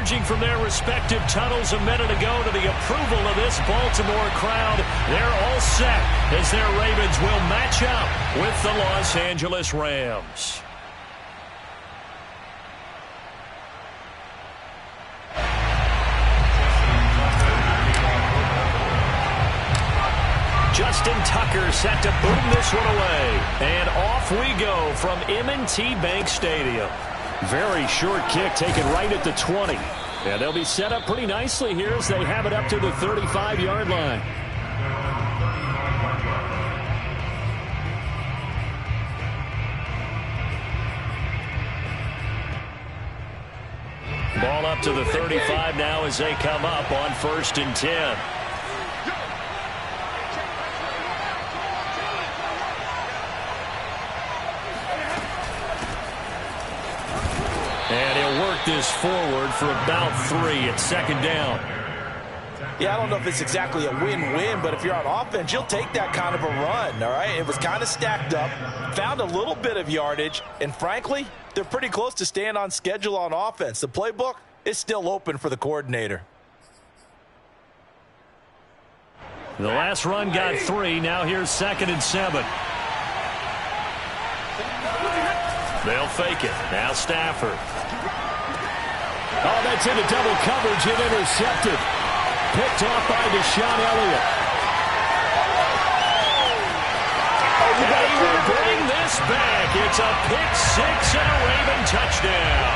emerging from their respective tunnels a minute ago to the approval of this Baltimore crowd. They're all set as their Ravens will match up with the Los Angeles Rams. Justin Tucker set to boom this one away. And off we go from M&T Bank Stadium. Very short kick taken right at the 20. And they'll be set up pretty nicely here as they have it up to the 35-yard line. Ball up to the 35 now as they come up on 1st and 10. And he'll work this forward for about 3 at 2nd down. Yeah, I don't know if it's exactly a win-win, but if you're on offense, you'll take that kind of a run, all right? It was kind of stacked up, found a little bit of yardage, and frankly, they're pretty close to staying on schedule on offense. The playbook is still open for the coordinator. The last run got 3. Now here's 2nd and 7. They'll fake it. Now Stafford. Oh, that's into double coverage and intercepted. Picked off by Deshaun Elliott. They will bring this back. It's a pick 6 and a Raven touchdown.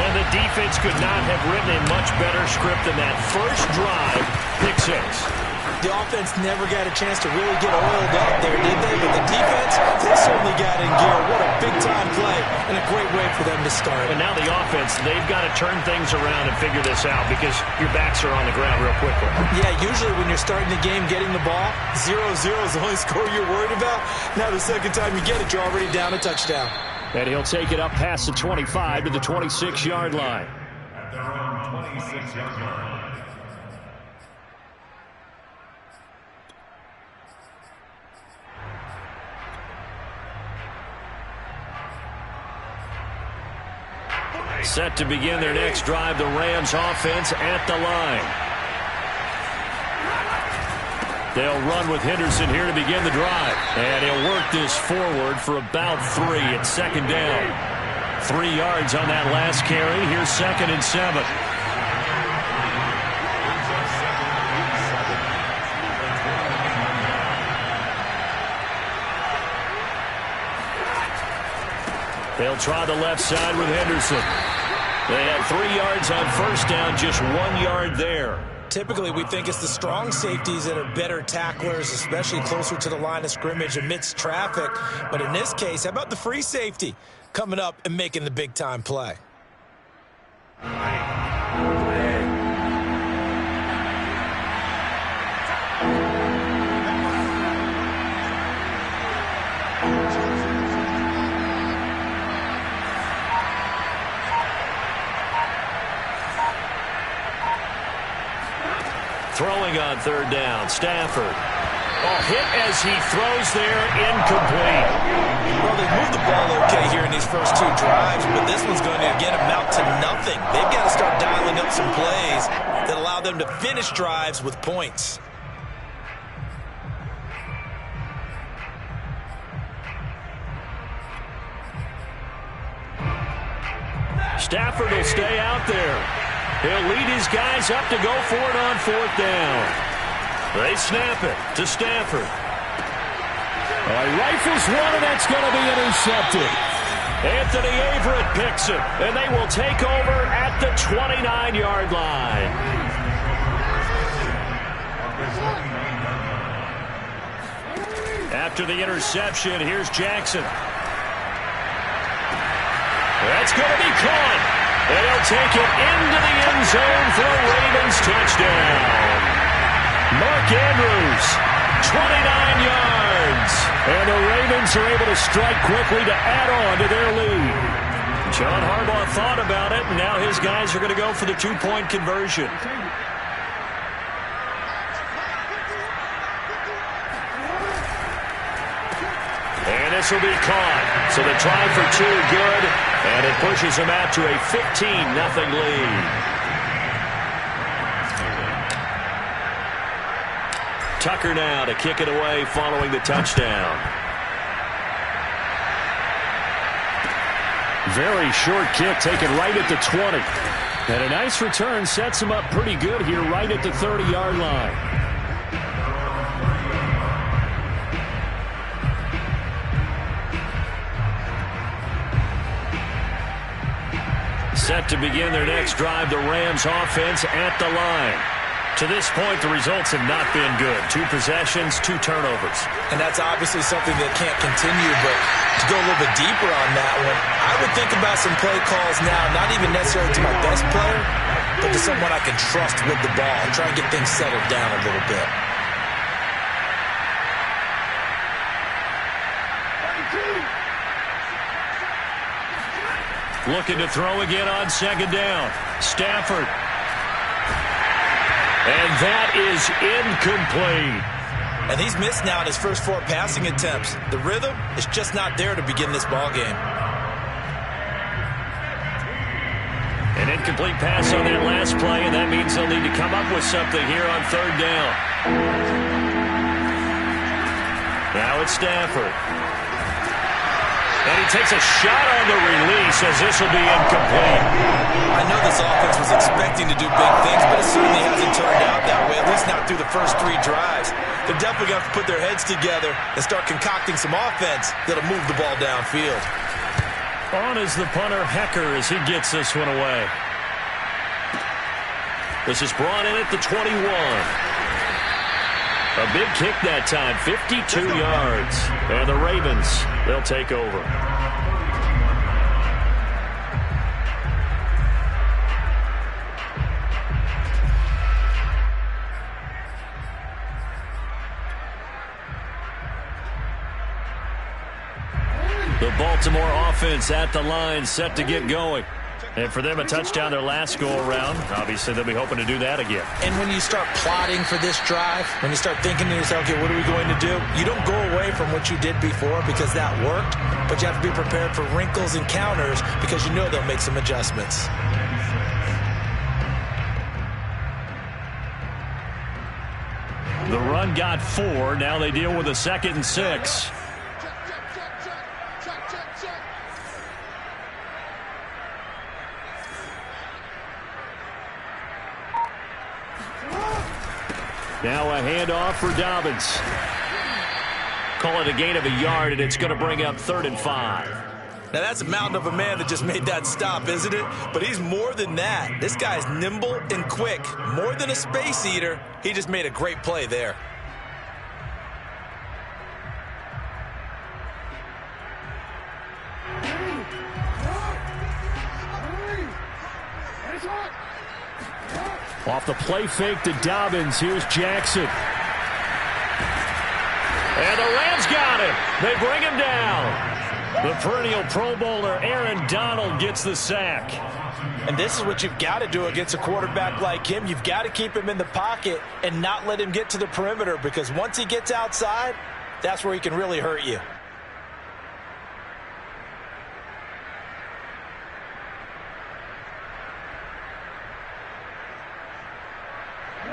And the defense could not have written a much better script than that first drive, pick 6. The offense never got a chance to really get oiled up there, did they? But the defense, they certainly got in gear. What a big-time play and a great way for them to start. And now the offense, they've got to turn things around and figure this out because your backs are on the ground real quickly. Yeah, usually when you're starting the game getting the ball, 0-0 is the only score you're worried about. Now the second time you get it, you're already down a touchdown. And he'll take it up past the 25 to the 26-yard line. At their own 26-yard line. Set to begin their next drive, the Rams offense at the line. They'll run with Henderson here to begin the drive. And he'll work this forward for about 3 at 2nd down. 3 yards on that last carry. Here's 2nd and 7. They'll try the left side with Henderson. They had 3 yards on 1st down, just 1 yard there. Typically, we think it's the strong safeties that are better tacklers, especially closer to the line of scrimmage amidst traffic. But in this case, how about the free safety coming up and making the big-time play? Throwing on 3rd down, Stafford. Oh, hit as he throws there, incomplete. Well, they moved the ball okay here in these first 2 drives, but this one's going to, again, amount to nothing. They've got to start dialing up some plays that allow them to finish drives with points. Stafford will stay out there. He'll lead his guys up to go for it on 4th down. They snap it to Stafford. He rifles one, and that's going to be intercepted. Anthony Averett picks it, and they will take over at the 29-yard line. After the interception, here's Jackson. That's going to be caught. And he'll take it into the end zone for a Ravens touchdown. Mark Andrews, 29 yards. And the Ravens are able to strike quickly to add on to their lead. John Harbaugh thought about it, and now his guys are going to go for the 2-point conversion. And this will be caught. So the try for 2, good. And it pushes them out to a 15-0 lead. Tucker now to kick it away following the touchdown. Very short kick taken right at the 20. And a nice return sets him up pretty good here right at the 30-yard line. Set to begin their next drive, the Rams offense at the line. To this point, the results have not been good. 2 possessions, 2 turnovers. And that's obviously something that can't continue, but to go a little bit deeper on that one, I would think about some play calls now, not even necessarily to my best player, but to someone I can trust with the ball and try and get things settled down a little bit. Looking to throw again on second down. Stafford. And that is incomplete. And he's missed now in his first 4 passing attempts. The rhythm is just not there to begin this ball game. An incomplete pass on that last play, and that means they'll need to come up with something here on third down. Now it's Stafford. And he takes a shot on the release as this will be incomplete. I know this offense was expecting to do big things, but it certainly hasn't turned out that way, at least not through the first 3 drives. They're definitely going to have to put their heads together and start concocting some offense that'll move the ball downfield. On is the punter, Hecker, as he gets this one away. This is brought in at the 21. A big kick that time, 52 yards. And the Ravens, they'll take over. The Baltimore offense at the line, set to get going. And for them, a touchdown their last go-around. Obviously, they'll be hoping to do that again. And when you start plotting for this drive, when you start thinking to yourself, okay, what are we going to do? You don't go away from what you did before because that worked, but you have to be prepared for wrinkles and counters because you know they'll make some adjustments. The run got 4. Now they deal with a 2nd and 6. Now a handoff for Dobbins. Call it a gain of a yard, and it's going to bring up 3rd and 5. Now that's a mountain of a man that just made that stop, isn't it? But he's more than that. This guy's nimble and quick. More than a space eater. He just made a great play there. Off the play fake to Dobbins. Here's Jackson. And the Rams got him. They bring him down. The perennial Pro Bowler Aaron Donald gets the sack. And this is what you've got to do against a quarterback like him. You've got to keep him in the pocket and not let him get to the perimeter, because once he gets outside, that's where he can really hurt you.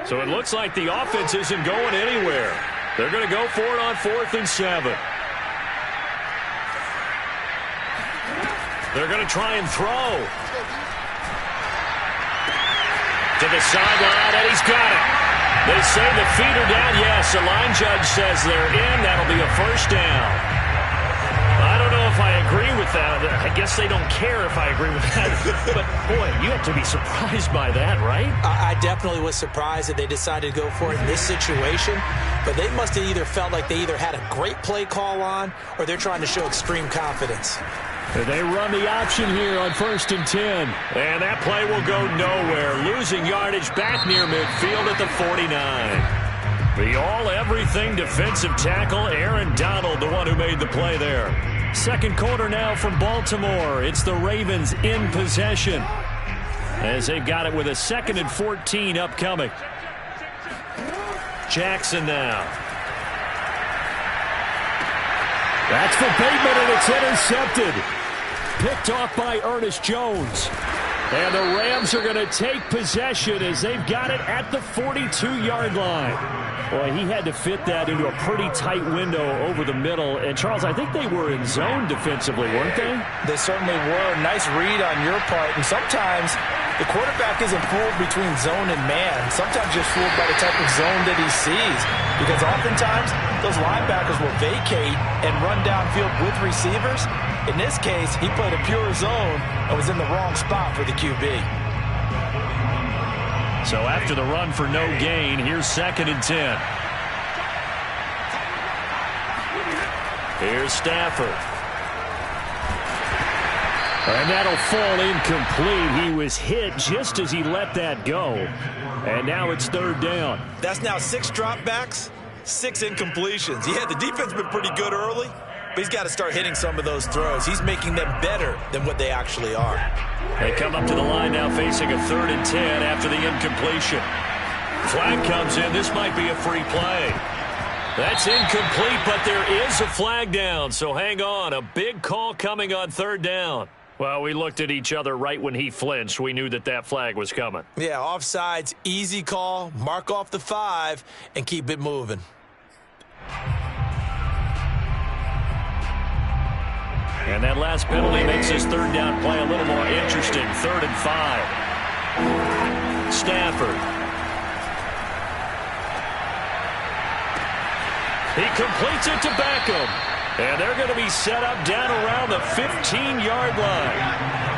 So it looks like the offense isn't going anywhere. They're going to go for it on 4th and 7. They're going to try and throw. To the sideline, and he's got it. They say the feet are down. Yes, the line judge says they're in. That'll be a 1st down. I don't know if I agree with that. I guess they don't care if I agree with that. But, boy, you have to be surprised by that, right? I definitely was surprised that they decided to go for it in this situation. But they must have either felt like they either had a great play call on or they're trying to show extreme confidence. They run the option here on 1st and 10. And that play will go nowhere. Losing yardage back near midfield at the 49. The all-everything defensive tackle, Aaron Donald, the one who made the play there. 2nd quarter now from Baltimore. It's the Ravens in possession, as they've got it with a 2nd and 14 upcoming. Jackson now. That's for Bateman, and it's intercepted. Picked off by Ernest Jones. And the Rams are going to take possession as they've got it at the 42-yard line. Boy, he had to fit that into a pretty tight window over the middle. And, Charles, I think they were in zone defensively, weren't they? They certainly were. Nice read on your part. And sometimes the quarterback isn't fooled between zone and man. Sometimes just fooled by the type of zone that he sees. Because oftentimes those linebackers will vacate and run downfield with receivers. In this case, he played a pure zone and was in the wrong spot for the QB. So after the run for no gain, here's 2nd and 10. Here's Stafford. And that'll fall incomplete. He was hit just as he let that go. And now it's 3rd down. That's now 6 dropbacks, 6 incompletions. Yeah, the defense has been pretty good early, but he's got to start hitting some of those throws. He's making them better than what they actually are. They come up to the line now facing a 3rd and 10 after the incompletion. Flag comes in. This might be a free play. That's incomplete, but there is a flag down, so hang on. A big call coming on 3rd down. Well, we looked at each other right when he flinched. We knew that flag was coming. Yeah, offsides, easy call, mark off the 5, and keep it moving. And that last penalty makes this 3rd down play a little more interesting. 3rd and 5. Stafford. He completes it to Beckham. And they're going to be set up down around the 15-yard line.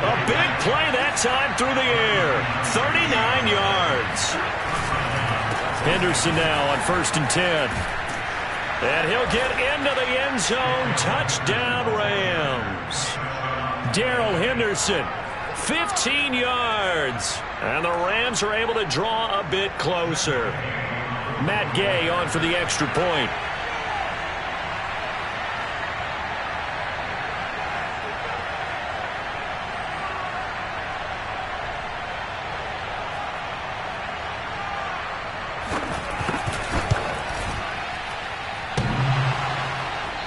A big play that time through the air. 39 yards. Henderson now on 1st and 10. And he'll get into the end zone. Touchdown, Rams. Darrell Henderson, 15 yards. And the Rams are able to draw a bit closer. Matt Gay on for the extra point.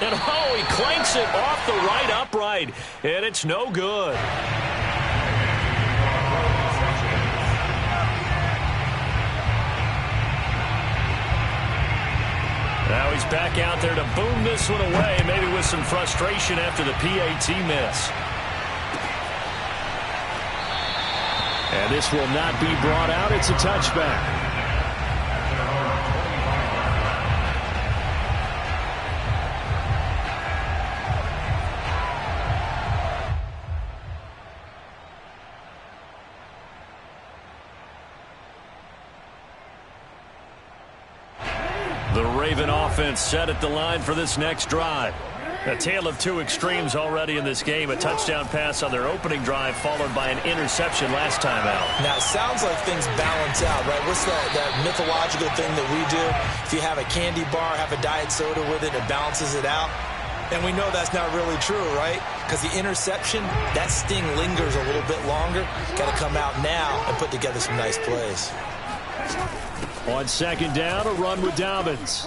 And oh, he clanks it off the right upright, and it's no good. Now he's back out there to boom this one away, maybe with some frustration after the PAT miss. And this will not be brought out. It's a touchback. The Raven offense set at the line for this next drive. A tale of two extremes already in this game. A touchdown pass on their opening drive followed by an interception last time out. Now, it sounds like things balance out, right? What's that mythological thing that we do? If you have a candy bar, have a diet soda with it, it balances it out. And we know that's not really true, right? Because the interception, that sting lingers a little bit longer. Got to come out now and put together some nice plays. On 2nd down, a run with Dobbins.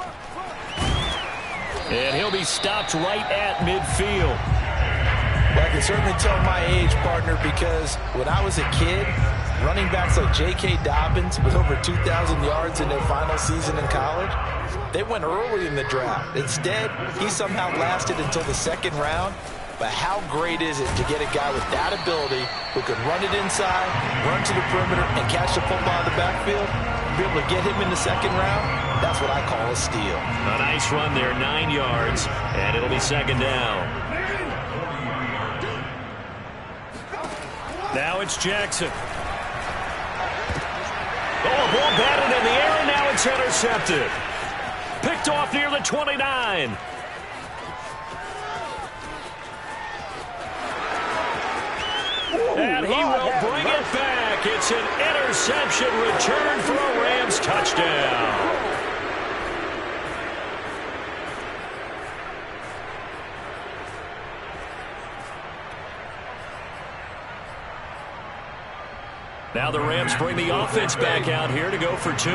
And he'll be stopped right at midfield. Well, I can certainly tell my age, partner, because when I was a kid, running backs like J.K. Dobbins with over 2,000 yards in their final season in college, they went early in the draft. Instead, he somehow lasted until the 2nd round. But how great is it to get a guy with that ability who can run it inside, run to the perimeter, and catch the football in the backfield? Be able to get him in the 2nd round, that's what I call a steal. A nice run there, 9 yards, and it'll be 2nd down. Now it's Jackson. Oh, ball batted in the air, and now it's intercepted. Picked off near the 29. And he will bring it back. It's an interception return for a Rams touchdown. Now the Rams bring the offense back out here to go for 2.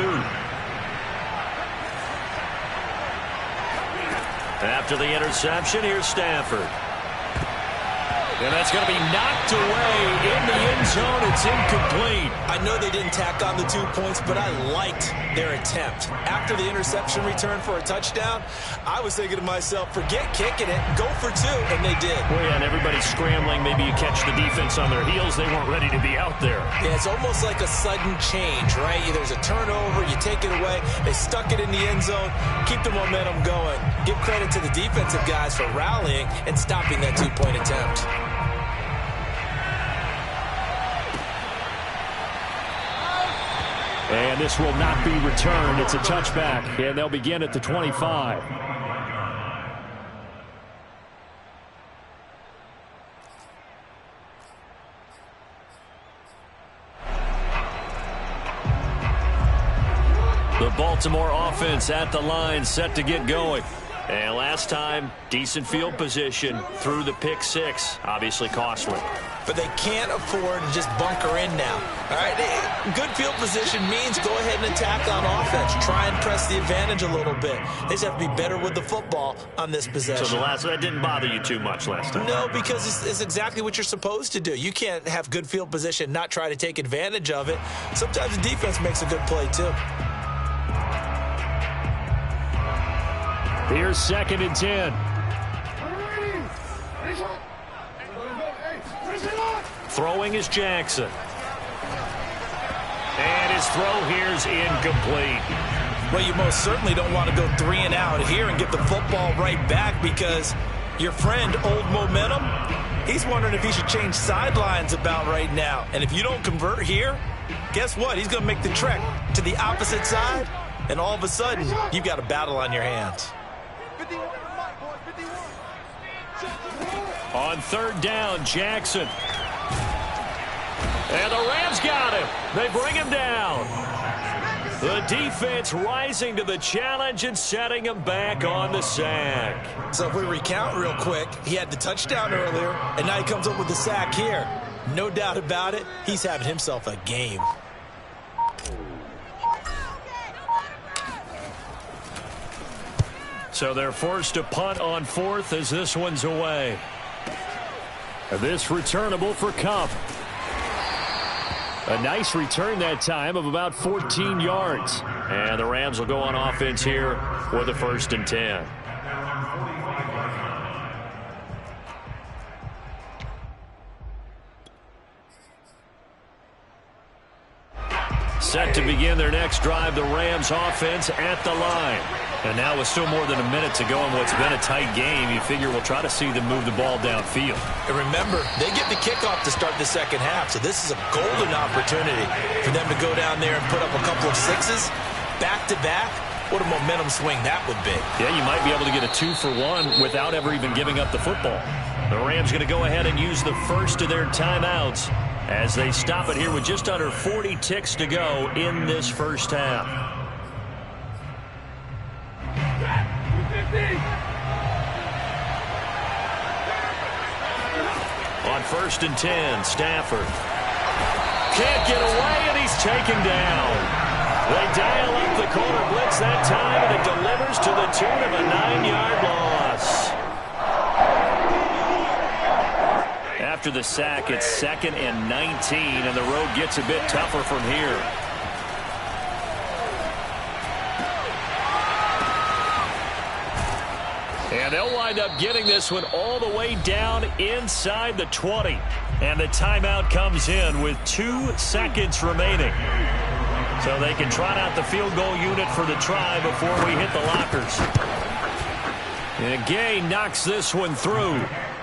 After the interception, here's Stafford. And that's going to be knocked away in the end zone. It's incomplete. I know they didn't tack on the 2 points, but I liked their attempt. After the interception return for a touchdown, I was thinking to myself, forget kicking it, go for 2, and they did. Well, yeah, and everybody's scrambling. Maybe you catch the defense on their heels. They weren't ready to be out there. Yeah, it's almost like a sudden change, right? There's a turnover, you take it away, they stuck it in the end zone, keep the momentum going. Give credit to the defensive guys for rallying and stopping that 2-point attempt. And this will not be returned. It's a touchback, and they'll begin at the 25. The Baltimore offense at the line, set to get going. And last time, decent field position through the pick 6. Obviously costly. But they can't afford to just bunker in now. All right, good field position means go ahead and attack on offense. Try and press the advantage a little bit. They just have to be better with the football on this possession. So that didn't bother you too much last time? No, because it's exactly what you're supposed to do. You can't have good field position, not try to take advantage of it. Sometimes the defense makes a good play too. Here's 2nd and 10. Throwing is Jackson. And his throw here's incomplete. Well, you most certainly don't want to go 3 and out here and get the football right back, because your friend, Old Momentum, he's wondering if he should change sidelines about right now. And if you don't convert here, guess what? He's going to make the trek to the opposite side, and all of a sudden, you've got a battle on your hands. On 3rd down, Jackson. And the Rams got him. They bring him down. The defense rising to the challenge and setting him back on the sack. So if we recount real quick, he had the touchdown earlier, and now he comes up with the sack here. No doubt about it, he's having himself a game. So they're forced to punt on 4th as this one's away. This returnable for Cup. A nice return that time of about 14 yards. And the Rams will go on offense here with a 1st and 10. Set to begin their next drive, the Rams offense at the line. And now with still more than a minute to go in what's been a tight game, you figure we'll try to see them move the ball downfield. And remember, they get the kickoff to start the second half, so this is a golden opportunity for them to go down there and put up a couple of 6s back-to-back. What a momentum swing that would be. Yeah, you might be able to get a 2-for-1 without ever even giving up the football. The Rams going to go ahead and use the first of their timeouts as they stop it here with just under 40 ticks to go in this first half. On 1st and 10, Stafford can't get away, and he's taken down. They dial up the corner blitz that time, and it delivers to the tune of a 9-yard loss. After the sack, it's 2nd and 19, and the road gets a bit tougher from here. And they'll wind up getting this one all the way down inside the 20. And the timeout comes in with 2 seconds remaining. So they can trot out the field goal unit for the try before we hit the lockers. And Gay knocks this one through.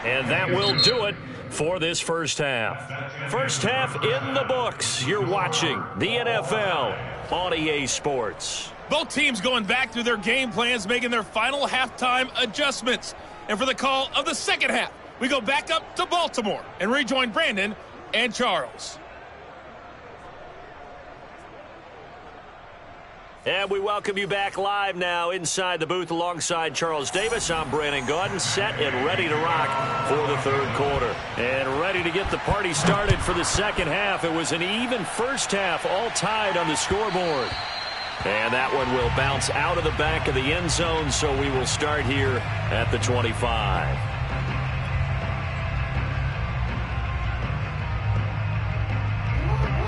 And that will do it for this first half. First half in the books. You're watching the NFL on EA Sports. Both teams going back through their game plans, making their final halftime adjustments. And for the call of the second half, we go back up to Baltimore and rejoin Brandon and Charles. And we welcome you back live now inside the booth alongside Charles Davis. I'm Brandon Gaudin, set and ready to rock for the third quarter. And ready to get the party started for the second half. It was an even first half, all tied on the scoreboard. And that one will bounce out of the back of the end zone, so we will start here at the 25.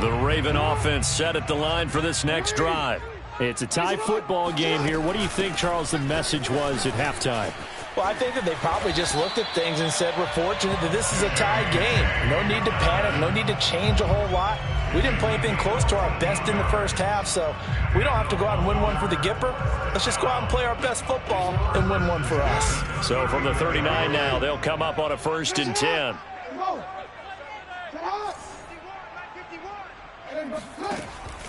The Raven offense set at the line for this next drive. It's a tie football game here. What do you think, Charles, the message was at halftime? Well, I think that they probably just looked at things and said, we're fortunate that this is a tie game. No need to panic. No need to change a whole lot. We didn't play anything close to our best in the first half, so we don't have to go out and win one for the Gipper. Let's just go out and play our best football and win one for us. So from the 39 now, they'll come up on a 1st and 10.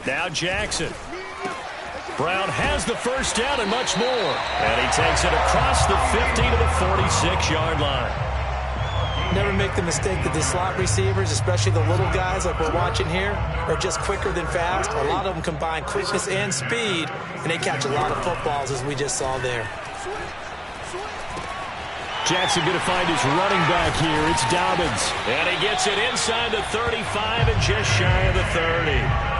Now Jackson. Brown has the first down and much more. And he takes it across the 50 to the 46-yard line. Never make the mistake that the slot receivers, especially the little guys like we're watching here, are just quicker than fast. A lot of them combine quickness and speed, and they catch a lot of footballs, as we just saw there. Jackson going to find his running back here. It's Dobbins. And he gets it inside the 35 and just shy of the 30.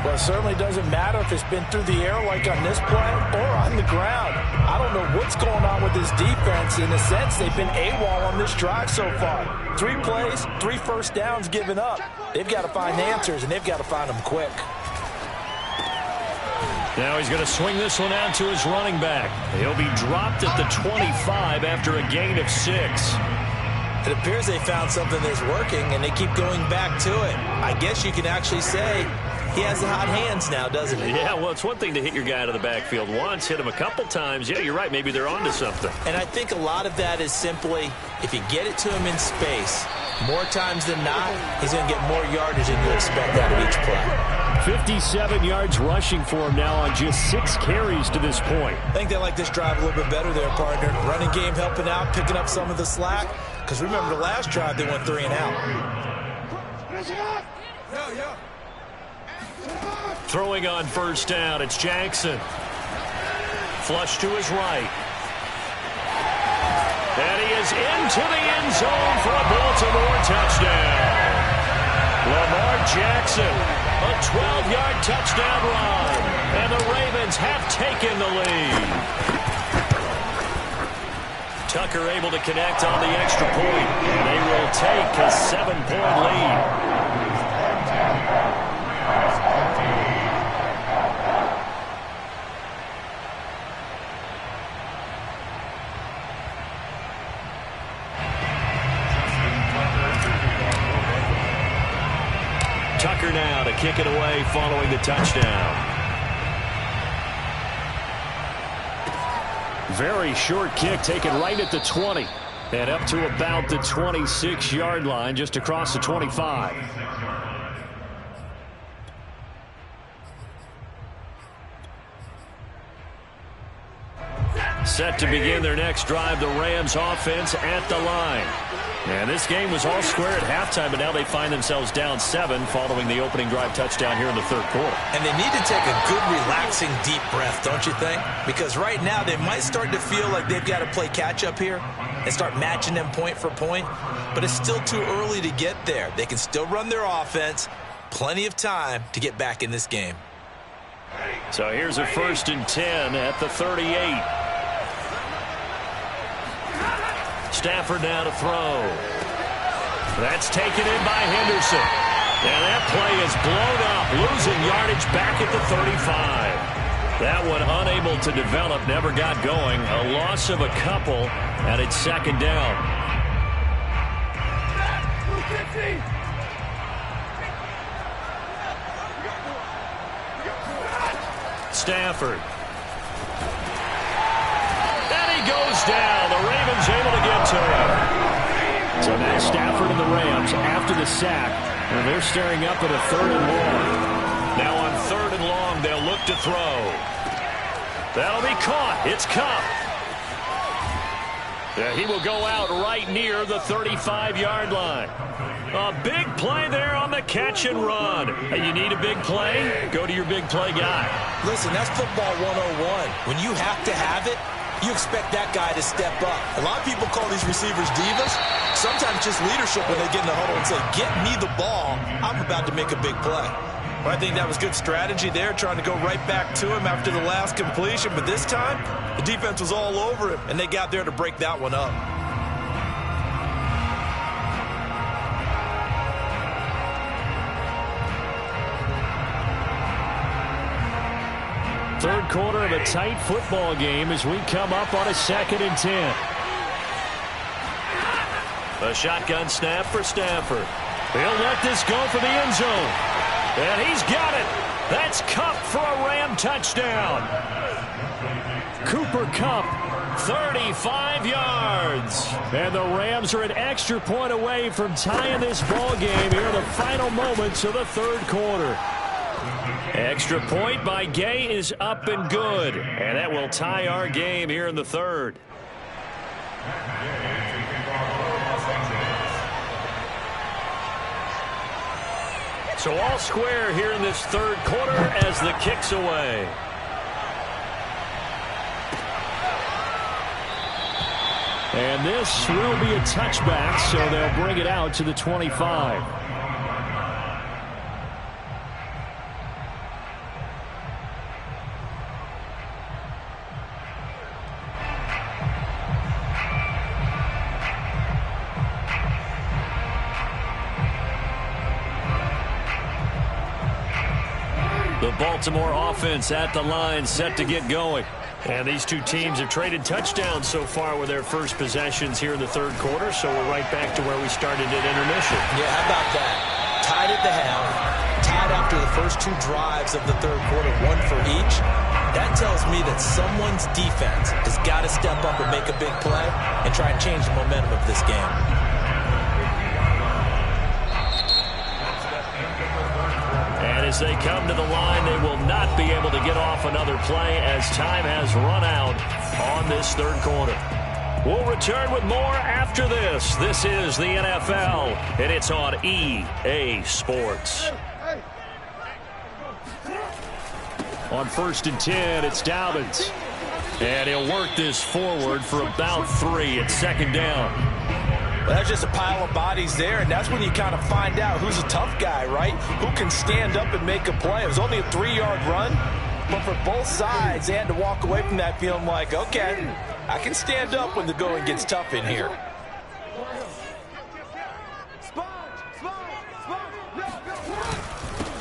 Well, it certainly doesn't matter if it's been through the air like on this play or on the ground. I don't know what's going on with this defense. In a sense, they've been AWOL on this drive so far. 3 plays, 3 first downs given up. They've got to find answers, and they've got to find them quick. Now he's going to swing this one out to his running back. He'll be dropped at the 25 after a gain of 6. It appears they found something that's working, and they keep going back to it. I guess you can actually say he has the hot hands now, doesn't he? Yeah, well, it's one thing to hit your guy out of the backfield once, hit him a couple times. Yeah, you're right. Maybe they're onto something. And I think a lot of that is simply, if you get it to him in space, more times than not, he's going to get more yardage than you expect out of each play. 57 yards rushing for him now on just 6 carries to this point. I think they like this drive a little bit better there, partner. Running game helping out, picking up some of the slack. Because remember, the last drive, they went 3 and out. Throwing on first down, it's Jackson. Flush to his right. And he is into the end zone for a Baltimore touchdown. Lamar Jackson, a 12-yard touchdown run. And the Ravens have taken the lead. Tucker able to connect on the extra point. And they will take a 7-point lead. Tucker now to kick it away following the touchdown. Very short kick taken right at the 20. And up to about the 26-yard line, just across the 25. Set to begin their next drive, the Rams offense at the line. And this game was all square at halftime, but now they find themselves down 7 following the opening drive touchdown here in the third quarter. And they need to take a good, relaxing, deep breath, don't you think? Because right now they might start to feel like they've got to play catch-up here and start matching them point for point. But it's still too early to get there. They can still run their offense. Plenty of time to get back in this game. So here's a 1st and 10 at the 38. Stafford now to throw. That's taken in by Henderson. And that play is blown up, losing yardage back at the 35. That one unable to develop, never got going. A loss of a couple, and it's 2nd down. Stafford. Goes down. The Ravens able to get to him. So now Stafford and the Rams after the sack, and they're staring up at a 3rd and long. Now on 3rd and long, they'll look to throw. That'll be caught. It's Kupp. Yeah, he will go out right near the 35-yard line. A big play there on the catch and run. Hey, you need a big play? Go to your big play guy. Listen, that's football 101. When you have to have it, you expect that guy to step up. A lot of people call these receivers divas. Sometimes just leadership when they get in the huddle and say, get me the ball. I'm about to make a big play. Well, I think that was good strategy there, trying to go right back to him after the last completion. But this time, the defense was all over him, and they got there to break that one up. Third quarter of a tight football game as we come up on a 2nd and 10. A shotgun snap for Stafford. He'll let this go for the end zone. And he's got it. That's Kupp for a Ram touchdown. Cooper Kupp, 35 yards. And the Rams are an extra point away from tying this ball game here in the final moments of the third quarter. Extra point by Gay is up and good. And that will tie our game here in the third. So all square here in this third quarter as the kick's away. And this will be a touchback, so they'll bring it out to the 25. The Baltimore offense at the line, set to get going. And these two teams have traded touchdowns so far with their first possessions here in the third quarter, so we're right back to where we started at intermission. Yeah, how about that? Tied at the half, tied after the first two drives of the third quarter, one for each. That tells me that someone's defense has got to step up and make a big play and try and change the momentum of this game. And as they come to the line, they will not be able to get off another play as time has run out on this third quarter. We'll return with more after this. This is the NFL, and it's on EA Sports. On 1st and 10, it's Dobbins. And he'll work this forward for about 3 at 2nd down. Well, that's just a pile of bodies there, and that's when you kind of find out who's a tough guy, right? Who can stand up and make a play. It was only a 3-yard run, but for both sides, they had to walk away from that feeling like, okay, I can stand up when the going gets tough in here.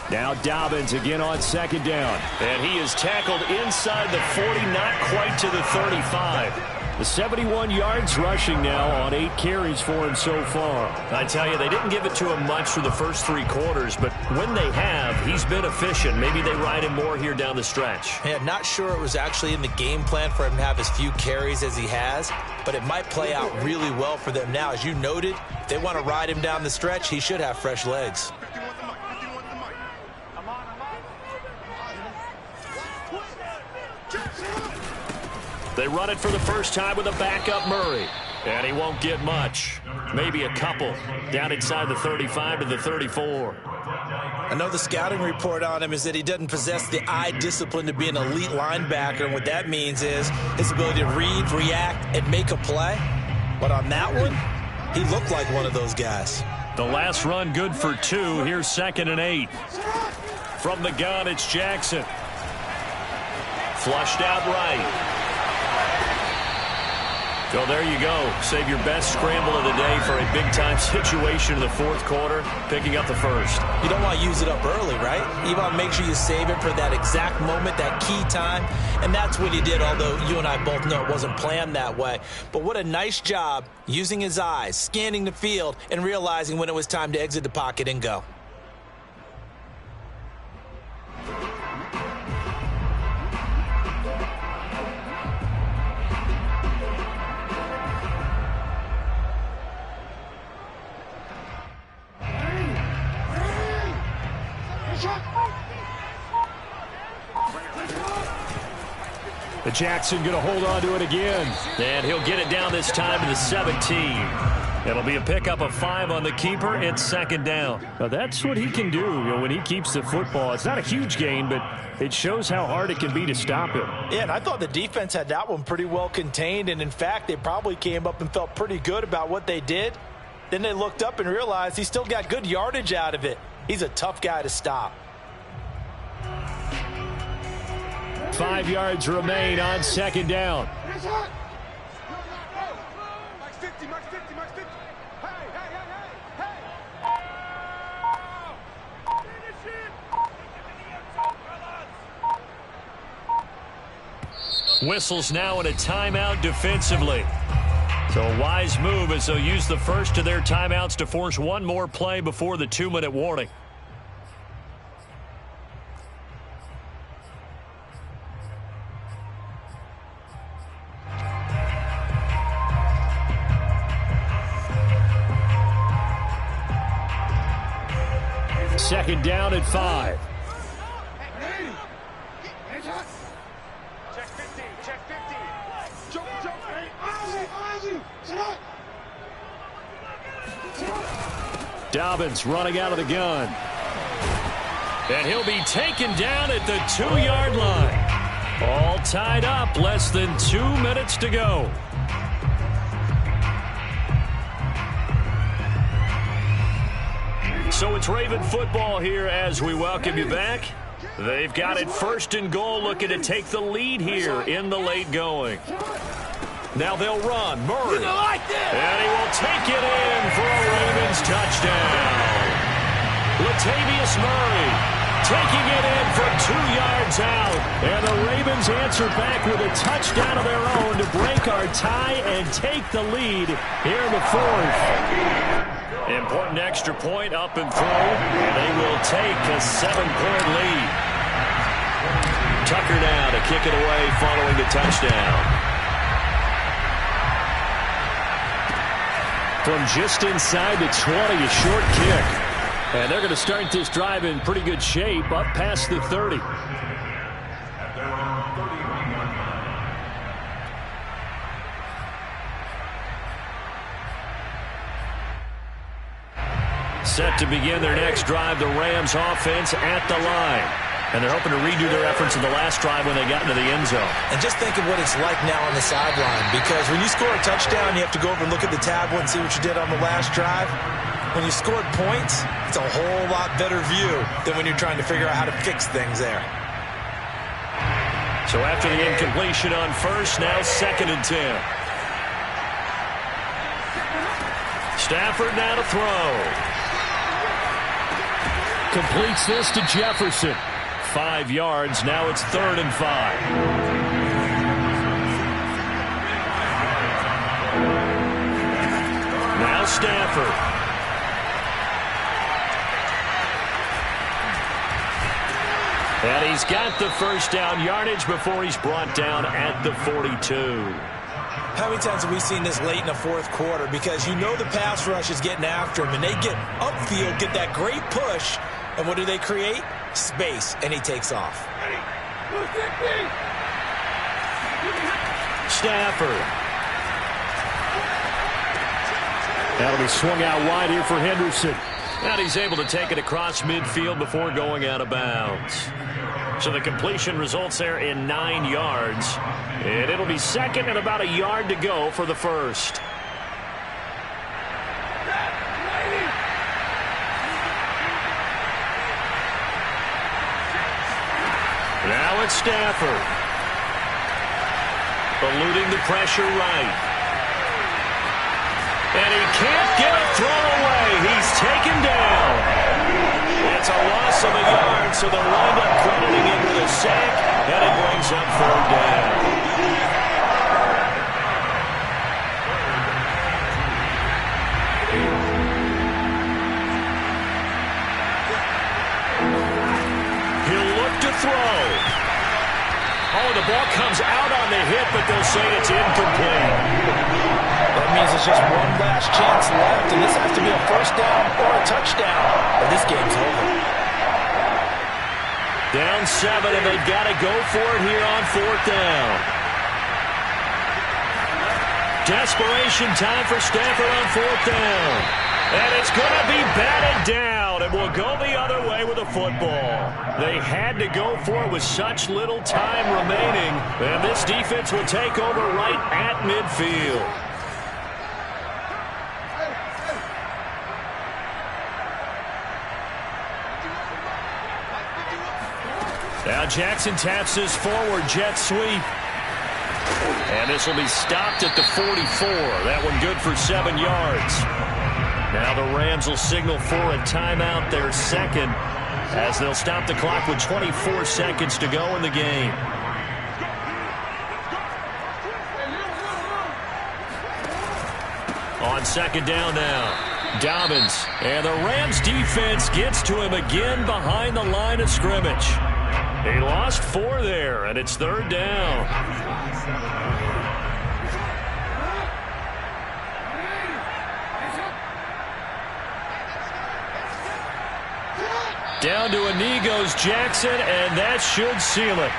Now Dobbins again on 2nd down. And he is tackled inside the 40, not quite to the 35. The 71 yards rushing now on 8 carries for him so far. I tell you, they didn't give it to him much for the first 3 quarters, but when they have, he's been efficient. Maybe they ride him more here down the stretch. Yeah, not sure it was actually in the game plan for him to have as few carries as he has, but it might play out really well for them now. As you noted, if they want to ride him down the stretch, he should have fresh legs. They run it for the first time with a backup Murray. And he won't get much. Maybe a couple. Down inside the 35 to the 34. I know the scouting report on him is that he doesn't possess the eye discipline to be an elite linebacker. And what that means is his ability to read, react, and make a play. But on that one, he looked like one of those guys. The last run good for 2. Here's 2nd and 8. From the gun, it's Jackson. Flushed out right. So there you go. Save your best scramble of the day for a big-time situation in the fourth quarter, picking up the first. You don't want to use it up early, right? You want to make sure you save it for that exact moment, that key time, and that's what he did, although you and I both know it wasn't planned that way. But what a nice job using his eyes, scanning the field, and realizing when it was time to exit the pocket and go. But Jackson going to hold on to it again. And he'll get it down this time to the 17. It'll be a pickup of 5 on the keeper. It's 2nd down. Now that's what he can do, when he keeps the football. It's not a huge gain, but it shows how hard it can be to stop him. Yeah, and I thought the defense had that one pretty well contained. And, in fact, they probably came up and felt pretty good about what they did. Then they looked up and realized he still got good yardage out of it. He's a tough guy to stop. 5 yards remain on 2nd down. Whistles now in a timeout defensively. So a wise move as they'll use the first of their timeouts to force one more play before the 2-minute warning. Second down at 5. Check 50, check 50. Jump, Dobbins running out of the gun. And he'll be taken down at the 2-yard line. All tied up, less than 2 minutes to go. So it's Raven football here as we welcome you back. They've got it first and goal, looking to take the lead here in the late going. Now they'll run. Murray. And he will take it in for a Ravens touchdown. Latavius Murray taking it in from 2 yards out. And the Ravens answer back with a touchdown of their own to break our tie and take the lead here in the 4th. Important extra point up and through, and they will take a 7-point lead. Tucker now to kick it away following the touchdown. From just inside the 20, a short kick. And they're going to start this drive in pretty good shape, up past the 30. Set to begin their next drive, the Rams offense at the line. And they're hoping to redo their efforts in the last drive when they got into the end zone. And just think of what it's like now on the sideline, because when you score a touchdown, you have to go over and look at the tablet and see what you did on the last drive. When you scored points, it's a whole lot better view than when you're trying to figure out how to fix things there. So after the incompletion on first, now 2nd and 10. Stafford now to throw. Completes this to Jefferson. 5 yards. Now it's 3rd and 5. Now Stafford. And he's got the first down yardage before he's brought down at the 42. How many times have we seen this late in the 4th quarter? Because you know the pass rush is getting after him, and they get upfield, get that great push, and what do they create? Space, and he takes off. Stafford. That'll be swung out wide here for Henderson. And he's able to take it across midfield before going out of bounds. So the completion results there in 9 yards. And it'll be 2nd and about a yard to go for the first. Now it's Stafford. Eluding the pressure right. And he can't get a throw away. He's taken down. It's a loss of a yard, so they'll wind up crediting him with a sack, and it brings up 3rd down. He'll look to throw. Oh, the ball comes out on the hit, but they'll say it's incomplete. That means it's just one last chance left, and this has to be a first down or a touchdown, or this game's over. Down 7, and they've got to go for it here on 4th down. Desperation time for Stafford on 4th down. And it's going to be batted down, and will go the other way with the football. They had to go for it with such little time remaining, and this defense will take over right at midfield. Now Jackson taps this forward jet sweep. And this will be stopped at the 44. That one good for 7 yards. Now the Rams will signal for a timeout, their 2nd, as they'll stop the clock with 24 seconds to go in the game. On second down now, Dobbins. And the Rams defense gets to him again behind the line of scrimmage. He lost 4 there, and it's third down. Down to a knee goes Jackson, and that should seal it.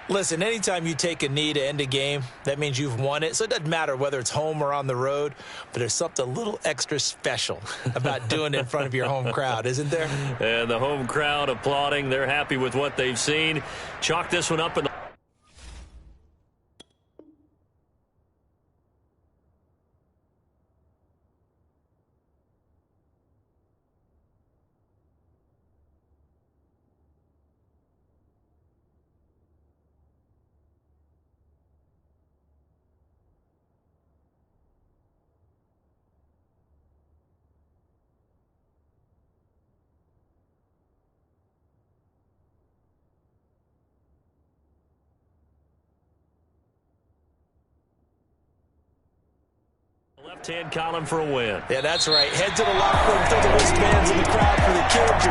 Listen, anytime you take a knee to end a game, that means you've won it. So it doesn't matter whether it's home or on the road, but there's something a little extra special about doing it in front of your home crowd, isn't there? And the home crowd applauding. They're happy with what they've seen. Chalk this one up in the left-hand column for a win. Yeah, that's right. Head to the locker room, throw the wristbands in the crowd for the kids.